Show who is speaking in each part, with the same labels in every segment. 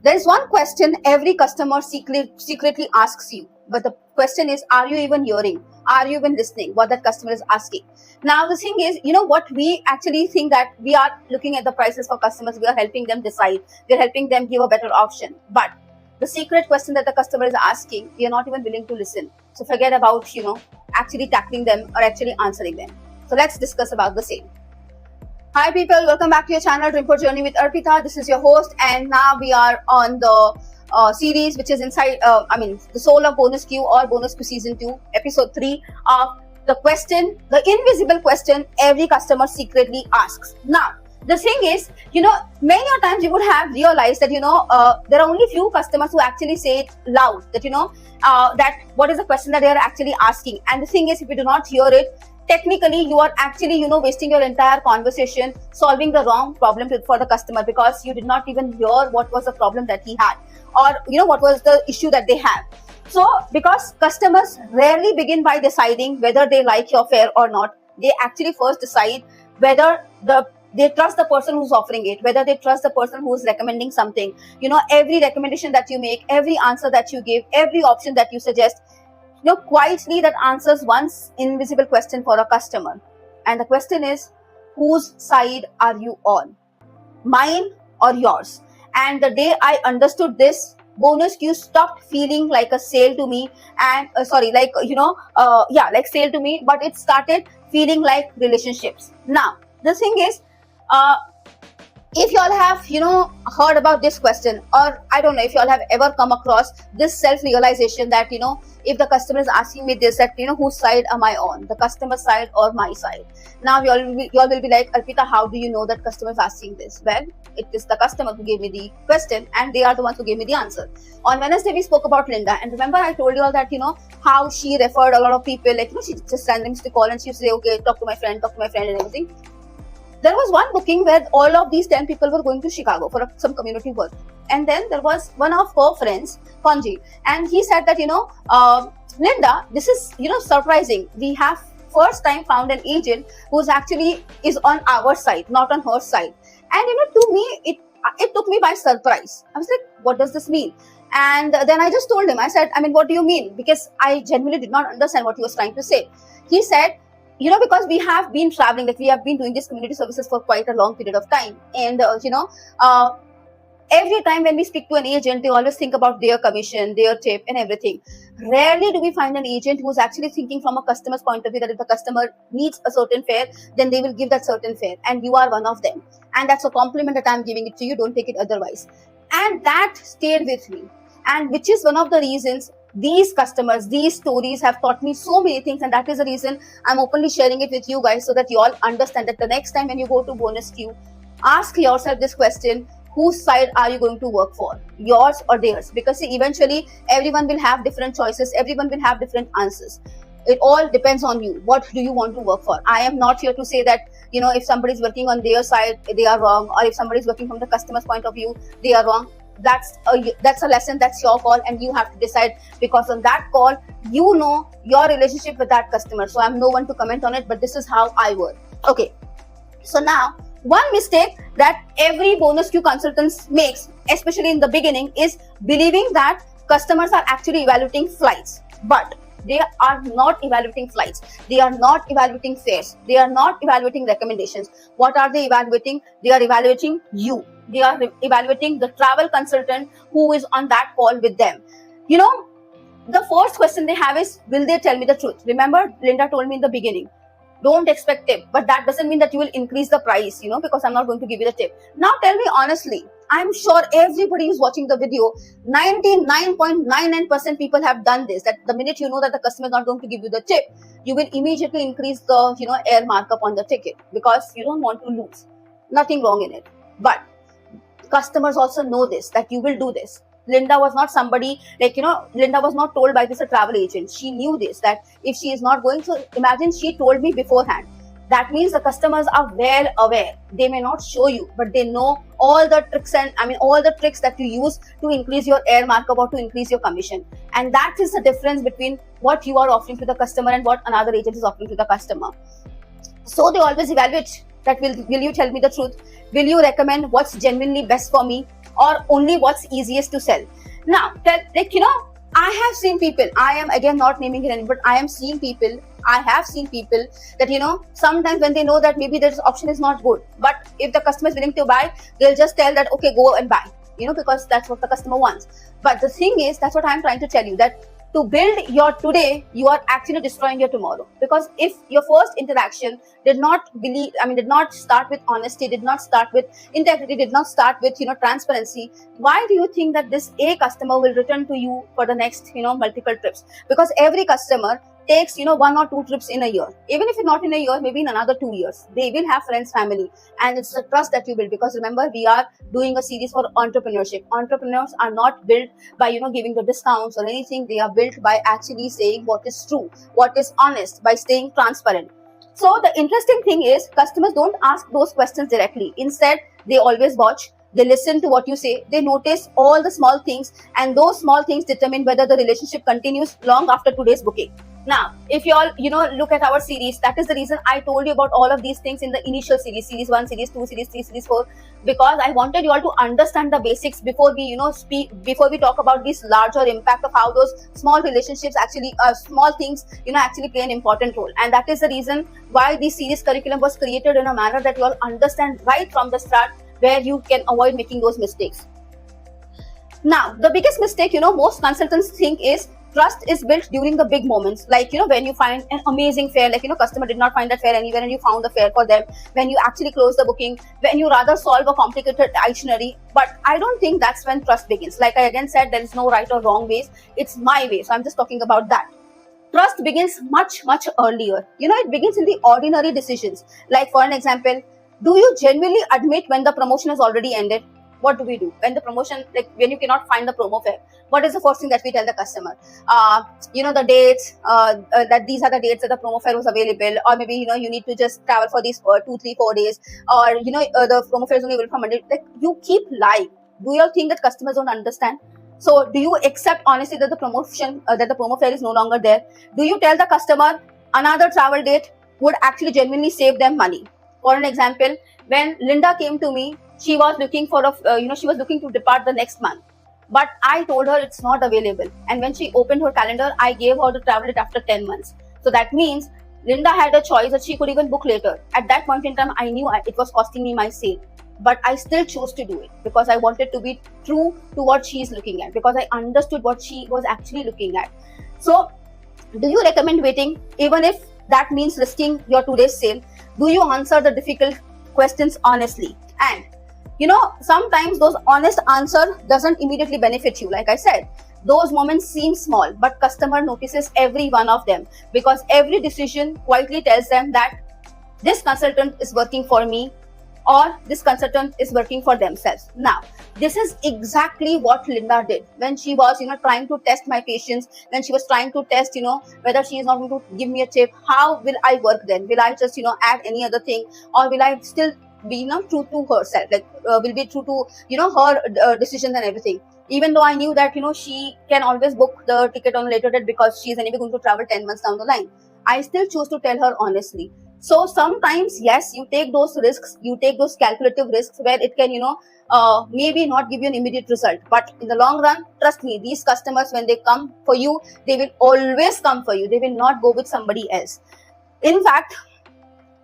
Speaker 1: There is one question every customer secretly asks you, but the question is, are you even hearing? Are you even listening? What that customer is asking. Now, the thing is, what we actually think that we are looking at the prices for customers, we are helping them decide, we are helping them give a better option. But the secret question that the customer is asking, we are not even willing to listen. So forget about, actually tackling them or actually answering them. So let's discuss about the same. Hi people, welcome back to your channel Dreamport Journey with Arpita. This is your host, and now we are on the series which is inside, the soul of Bonus Q or Bonus Q season 2, episode 3 of the question, the invisible question every customer secretly asks. Now, the thing is, many a times you would have realized that, there are only few customers who actually say it loud, that, that what is the question that they are actually asking. And the thing is, if you do not hear it, technically you are actually wasting your entire conversation, solving the wrong problem for the customer, because you did not even hear what was the problem that he had, or what was the issue that they have. So because customers rarely begin by deciding whether they like your fare or not, they actually first decide whether they trust the person who's offering it, whether they trust the person who's recommending something. Every recommendation that you make, every answer that you give, every option that you suggest, quietly that answers one invisible question for a customer. And the question is, whose side are you on? Mine or yours? And the day I understood this, Bonus Q stopped feeling like a sale to me, and like sale to me, but it started feeling like relationships. Now, the thing is, if y'all have heard about this question, or I don't know if y'all have ever come across this self-realization that if the customer is asking me this, that whose side am I on, the customer side or my side? Now y'all will be like, Arpita, how do you know that customer is asking this? Well, it is the customer who gave me the question, and they are the ones who gave me the answer. On Wednesday we spoke about Linda, and remember I told you all that how she referred a lot of people, like she just randomly used to call and she would say, okay, talk to my friend and everything. There was one booking where all of these 10 people were going to Chicago for some community work. And then there was one of her friends, Konji, and he said that, Linda, this is, surprising. We have first time found an agent who's actually is on our side, not on her side. And, to me, it took me by surprise. I was like, what does this mean? And then I just told him, I said, what do you mean? Because I genuinely did not understand what he was trying to say. He said, because we have been traveling, like we have been doing these community services for quite a long period of time. And, every time when we speak to an agent, they always think about their commission, their tip and everything. Rarely do we find an agent who's actually thinking from a customer's point of view, that if the customer needs a certain fare, then they will give that certain fare. And you are one of them. And that's a compliment that I'm giving it to you. Don't take it otherwise. And that stayed with me. And which is one of the reasons these customers, these stories have taught me so many things, and that is the reason I'm openly sharing it with you guys, so that you all understand that the next time when you go to Bonus Q, ask yourself this question: whose side are you going to work for, yours or theirs? Because see, eventually everyone will have different choices, everyone will have different answers. It all depends on you. What do you want to work for? I am not here to say that if somebody is working on their side, they are wrong, or if somebody is working from the customer's point of view, they are wrong. That's a lesson, that's your call, and you have to decide, because on that call your relationship with that customer. So I'm no one to comment on it, but this is how I work. Okay, so now one mistake that every Bonus Q consultant makes, especially in the beginning, is believing that customers are actually evaluating flights. But they are not evaluating flights, they are not evaluating fares, they are not evaluating recommendations. What are they evaluating? They are evaluating you. They are evaluating the travel consultant who is on that call with them. The first question they have is, will they tell me the truth? Remember, Linda told me in the beginning, don't expect tip, but that doesn't mean that you will increase the price, because I'm not going to give you the tip. Now tell me honestly, I'm sure everybody who's watching the video, 99.99% people have done this, that the minute you know that the customer is not going to give you the tip, you will immediately increase the air markup on the ticket, because you don't want to lose. Nothing wrong in it. But customers also know this, that you will do this. Linda was not somebody Linda was not told by this a travel agent. She knew this, that if she is not going, so imagine she told me beforehand. That means the customers are well aware. They may not show you, but they know all the tricks all the tricks that you use to increase your air markup or to increase your commission. And that is the difference between what you are offering to the customer and what another agent is offering to the customer. So they always evaluate that will you tell me the truth? Will you recommend what's genuinely best for me? or only what's easiest to sell. Now, like, I have seen people, I am again not naming it any, but I have seen people that, sometimes when they know that maybe this option is not good, but if the customer is willing to buy, they'll just tell that, okay, go and buy, because that's what the customer wants. But the thing is, that's what I'm trying to tell you, that to build your today, you are actually destroying your tomorrow. Because if your first interaction did not start with honesty, did not start with integrity, did not start with, transparency, why do you think that this A customer will return to you for the next, multiple trips? Because every customer takes, 1 or 2 trips in a year. Even if it's not in a year, maybe in another 2 years, they will have friends, family, and it's the trust that you build. Because remember, we are doing a series for entrepreneurship. Entrepreneurs are not built by, giving the discounts or anything. They are built by actually saying what is true, what is honest, by staying transparent. So the interesting thing is, customers don't ask those questions directly. Instead, they always watch, they listen to what you say, they notice all the small things, and those small things determine whether the relationship continues long after today's booking. Now, if you all, look at our series, that is the reason I told you about all of these things in the initial series, series 1, series 2, series 3, series 4, because I wanted you all to understand the basics before we, before we talk about this larger impact of how those small relationships actually, small things, actually play an important role. And that is the reason why this series curriculum was created in a manner that you all understand right from the start, where you can avoid making those mistakes. Now, the biggest mistake, most consultants think is, trust is built during the big moments, like, when you find an amazing fair, like, customer did not find that fair anywhere and you found the fair for them, when you actually close the booking, when you rather solve a complicated itinerary. But I don't think that's when trust begins. Like I again said, there is no right or wrong ways. It's my way. So I'm just talking about that. Trust begins much, much earlier. It begins in the ordinary decisions. Like, for an example, do you genuinely admit when the promotion has already ended? What do we do when the promotion, like when you cannot find the promo fare? What is the first thing that we tell the customer? The dates, that these are the dates that the promo fare was available, or maybe, you need to just travel for these 2, 3, 4 days, or, the promo fare is only available from Monday. Like, you keep lying. Do you all think that customers don't understand? So do you accept honestly that the promotion, that the promo fare is no longer there? Do you tell the customer another travel date would actually genuinely save them money? For an example, when Linda came to me, she was looking for she was looking to depart the next month, but I told her it's not available. And when she opened her calendar, I gave her the travel date after 10 months. So that means Linda had a choice that she could even book later. At that point in time, I knew it was costing me my sale, but I still chose to do it because I wanted to be true to what she's looking at, because I understood what she was actually looking at. So, do you recommend waiting even if that means risking your today's sale? Do you answer the difficult questions honestly? And sometimes those honest answer doesn't immediately benefit you. Like I said, those moments seem small, but customer notices every one of them, because every decision quietly tells them that this consultant is working for me, or this consultant is working for themselves. Now, this is exactly what Linda did when she was, trying to test my patience, when she was trying to test, whether she is not going to give me a tip. How will I work then? Will I just, add any other thing, or will I still be, true to herself? Like, will be true to, her decisions and everything. Even though I knew that, she can always book the ticket on a later date because she is anyway going to travel 10 months down the line, I still chose to tell her honestly. So sometimes, yes, you take those risks, you take those calculative risks where it can, maybe not give you an immediate result. But in the long run, trust me, these customers, when they come for you, they will always come for you. They will not go with somebody else. In fact,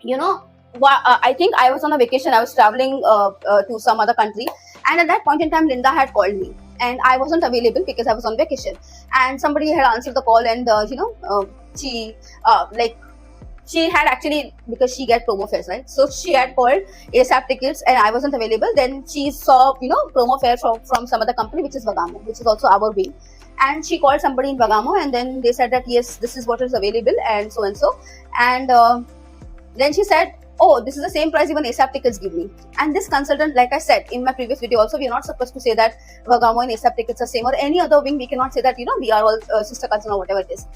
Speaker 1: I think I was on a vacation. I was traveling to some other country. And at that point in time, Linda had called me. And I wasn't available because I was on vacation. And somebody had answered the call, and, she had actually, because she get promo fares, right? So she had called ASAP tickets and I wasn't available. Then she saw, promo fare from some other company, which is Vagamo, which is also our wing. And she called somebody in Vagamo, and then they said that, yes, this is what is available and so and so. And then she said, oh, this is the same price even ASAP tickets give me. And this consultant, like I said in my previous video also, we are not supposed to say that Vagamo and ASAP tickets are same, or any other wing. We cannot say that, we are all sister concern or whatever it is.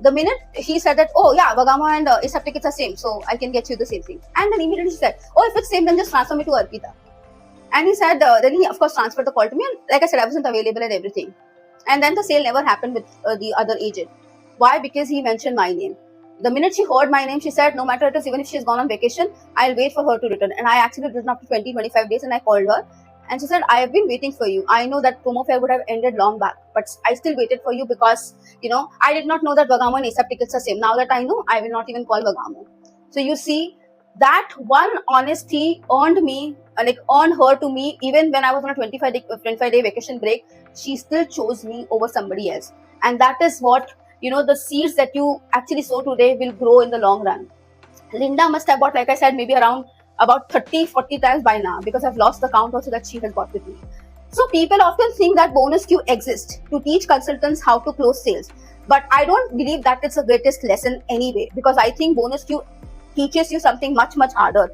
Speaker 1: The minute he said that, oh yeah, Vagamo and ASAP tickets are same, so I can get you the same thing. And then immediately she said, oh, if it's same, then just transfer me to Arpita. And he said, then he of course transferred the call to me. And like I said, I wasn't available and everything. And then the sale never happened with the other agent. Why? Because he mentioned my name. The minute she heard my name, she said, no matter it is, even if she's gone on vacation, I'll wait for her to return. And I actually returned after 20-25 days, and I called her. And she said, I have been waiting for you. I know that promo fair would have ended long back, but I still waited for you because, I did not know that Bergamo and ASAP tickets are same. Now that I know, I will not even call Bergamo. So you see, that one honesty earned her to me. Even when I was on a 25-day vacation break, she still chose me over somebody else. And that is what, the seeds that you actually sow today will grow in the long run. Linda must have bought, like I said, maybe around about 30-40 times by now, because I've lost the count also that she has bought with me. So people often think that bonus queue exists to teach consultants how to close sales. But I don't believe that it's the greatest lesson anyway, because I think bonus queue teaches you something much, much harder.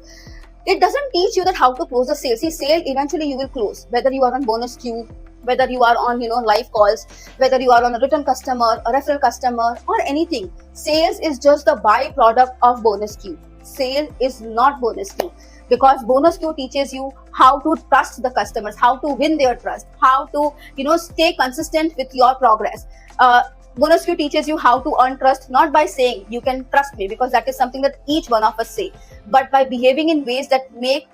Speaker 1: It doesn't teach you that how to close a sale. See, sale eventually you will close, whether you are on bonus queue, whether you are on, live calls, whether you are on a return customer, a referral customer, or anything. Sales is just the byproduct of bonus queue. Sale is not bonus queue, because bonus queue teaches you how to trust the customers, how to win their trust, how to, stay consistent with your progress. Bonus queue teaches you how to earn trust, not by saying you can trust me, because that is something that each one of us say, but by behaving in ways that make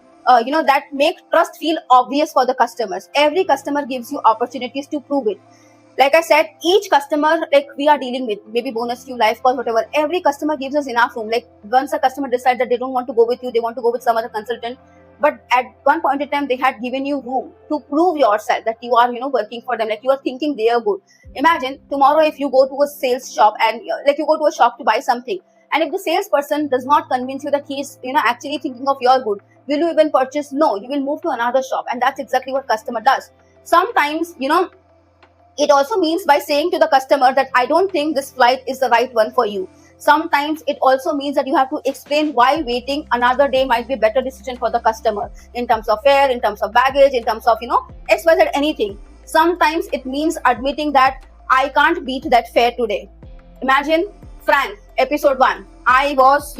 Speaker 1: trust feel obvious for the customers. Every customer gives you opportunities to prove it. Like I said, each customer, like we are dealing with, maybe bonus queue, live call, whatever, every customer gives us enough room. Like once a customer decides that they don't want to go with you, they want to go with some other consultant, but at one point in time, they had given you room to prove yourself that you are, working for them, like you are thinking they are good. Imagine tomorrow if you go to a sales shop and like you go to a shop to buy something, and if the salesperson does not convince you that he is, actually thinking of your good, will you even purchase? No, you will move to another shop. And that's exactly what customer does. Sometimes, it also means by saying to the customer that I don't think this flight is the right one for you. Sometimes it also means that you have to explain why waiting another day might be a better decision for the customer, in terms of fare, in terms of baggage, in terms of, XYZ, anything. Sometimes it means admitting that I can't beat that fare today. Imagine Frank, episode 1. I was,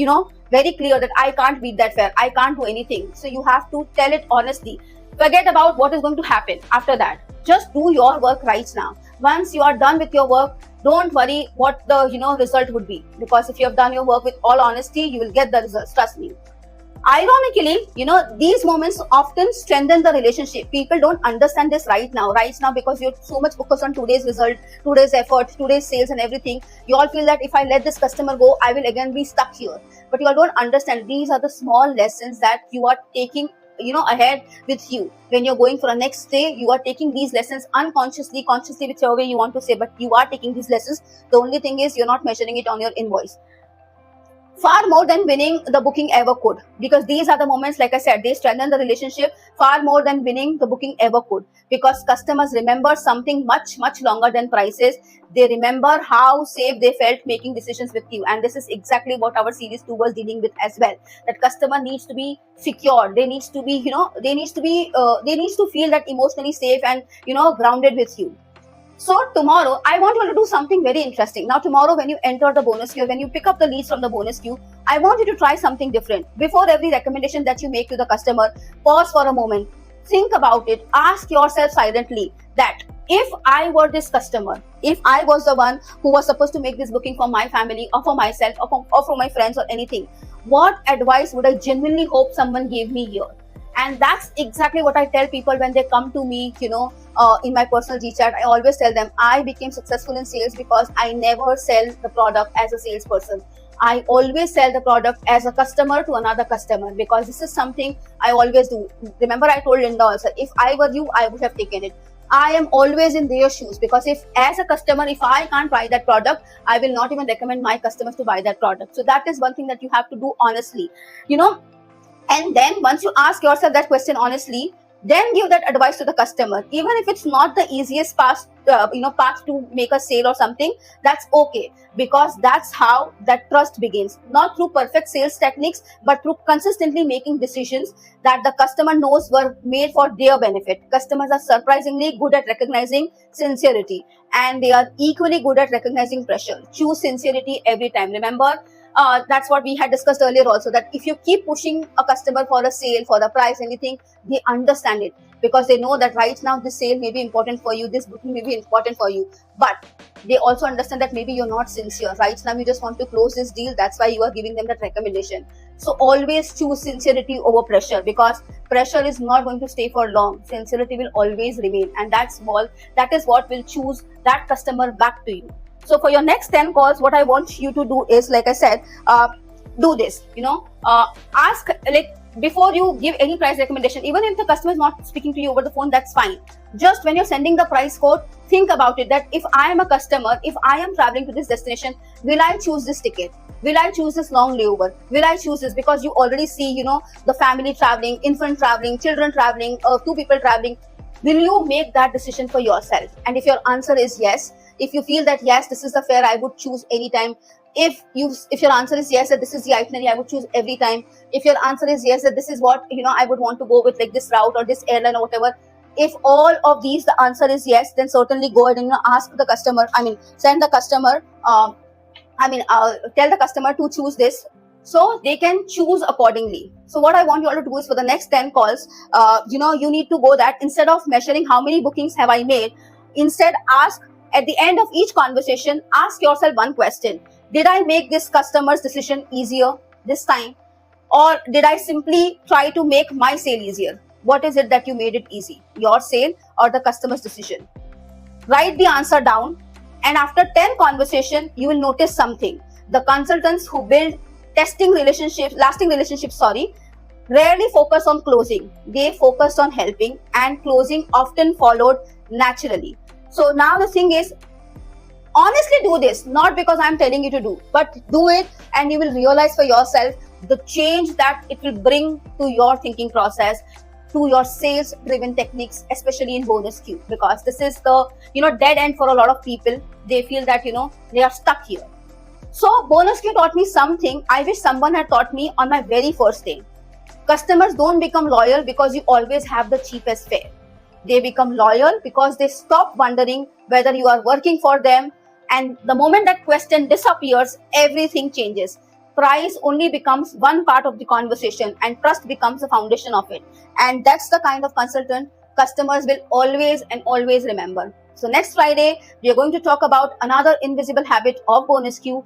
Speaker 1: very clear that I can't beat that fare. I can't do anything. So you have to tell it honestly. Forget about what is going to happen after that. Just do your work right now. Once you are done with your work, don't worry what the result would be, because if you have done your work with all honesty, you will get the results. Trust me. Ironically, these moments often strengthen the relationship. People don't understand this right now, because you're so much focused on today's result, today's effort, today's sales and everything. You all feel that if I let this customer go, I will again be stuck here. But you all don't understand. These are the small lessons that you are taking ahead with you. When you're going for a next day, you are taking these lessons unconsciously, consciously, whichever way you want to say, but you are taking these lessons. The only thing is you're not measuring it on your invoice. Far more than winning the booking ever could, because these are the moments, like I said, they strengthen the relationship far more than winning the booking ever could, because customers remember something much, much longer than prices. They remember how safe they felt making decisions with you. And this is exactly what our series 2 was dealing with as well. That customer needs to be secure. They needs to be, they needs to feel that emotionally safe and, grounded with you. So tomorrow, I want you to do something very interesting. Now tomorrow, when you enter the bonus queue, when you pick up the leads from the bonus queue, I want you to try something different. Before every recommendation that you make to the customer, pause for a moment. Think about it. Ask yourself silently that if I were this customer, if I was the one who was supposed to make this booking for my family or for myself or for my friends or anything, what advice would I genuinely hope someone gave me here? And that's exactly what I tell people when they come to me, in my personal GChat. I always tell them I became successful in sales because I never sell the product as a salesperson. I always sell the product as a customer to another customer, because this is something I always do. Remember, I told Linda also, if I were you, I would have taken it. I am always in their shoes, because if as a customer, if I can't buy that product, I will not even recommend my customers to buy that product. So that is one thing that you have to do honestly, and then once you ask yourself that question honestly, then give that advice to the customer. Even if it's not the easiest path to make a sale or something, that's okay, because that's how that trust begins. Not through perfect sales techniques, but through consistently making decisions that the customer knows were made for their benefit. Customers are surprisingly good at recognizing sincerity, and they are equally good at recognizing pressure. Choose sincerity every time. Remember, that's what we had discussed earlier also, that if you keep pushing a customer for a sale, for the price, anything, they understand it, because they know that right now this sale may be important for you, this booking may be important for you, but they also understand that maybe you're not sincere. Right now you just want to close this deal, that's why you are giving them that recommendation. So always choose sincerity over pressure, because pressure is not going to stay for long. Sincerity will always remain, and that is what will choose that customer back to you. So for your next 10 calls, what I want you to do is, like I said, do this. Ask, like, before you give any price recommendation, even if the customer is not speaking to you over the phone, that's fine. Just when you're sending the price quote, think about it, that if I am a customer, if I am traveling to this destination, will I choose this ticket? Will I choose this long layover? Will I choose this? Because you already see, the family traveling, infant traveling, children traveling, 2 people traveling. Will you make that decision for yourself? And if your answer is yes, if you feel that yes, this is the fare I would choose anytime. If your answer is yes, that this is the itinerary I would choose every time. If your answer is yes, that this is what I would want to go with, like this route or this airline or whatever. If all of these, the answer is yes, then certainly go ahead and ask the customer. Send the customer. Tell the customer to choose this, so they can choose accordingly. So what I want you all to do is, for the next 10 calls, you need to go that instead of measuring how many bookings have I made, instead ask at the end of each conversation, ask yourself one question: did I make this customer's decision easier this time, or did I simply try to make my sale easier? What is it that you made it easy, your sale or the customer's decision? Write the answer down. And after 10 conversations, you will notice something. The consultants who build lasting relationships, rarely focus on closing. They focus on helping, and closing often followed naturally. So now the thing is, honestly do this, not because I'm telling you to do, but do it, and you will realize for yourself the change that it will bring to your thinking process, to your sales driven techniques, especially in bonus queue, because this is the dead end for a lot of people. They feel that they are stuck here. So bonus queue taught me something I wish someone had taught me on my very first day. Customers don't become loyal because you always have the cheapest fare. They become loyal because they stop wondering whether you are working for them, and the moment that question disappears, everything changes. Price only becomes one part of the conversation, and trust becomes the foundation of it. And that's the kind of consultant customers will always and always remember. So next Friday, we are going to talk about another invisible habit of bonus queue,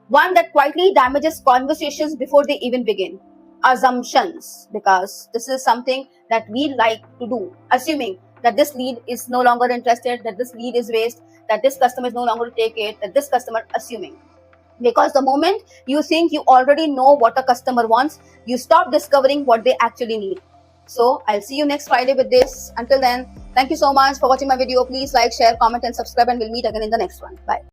Speaker 1: one that quietly damages conversations before they even begin: assumptions. Because this is something that we like to do, assuming that this lead is no longer interested, that this lead is waste, that this customer is no longer to take it, that this customer, assuming. Because the moment you think you already know what a customer wants, you stop discovering what they actually need. So I'll see you next Friday with this. Until then, thank you so much for watching my video. Please like, share, comment, and subscribe, and we'll meet again in the next one. Bye.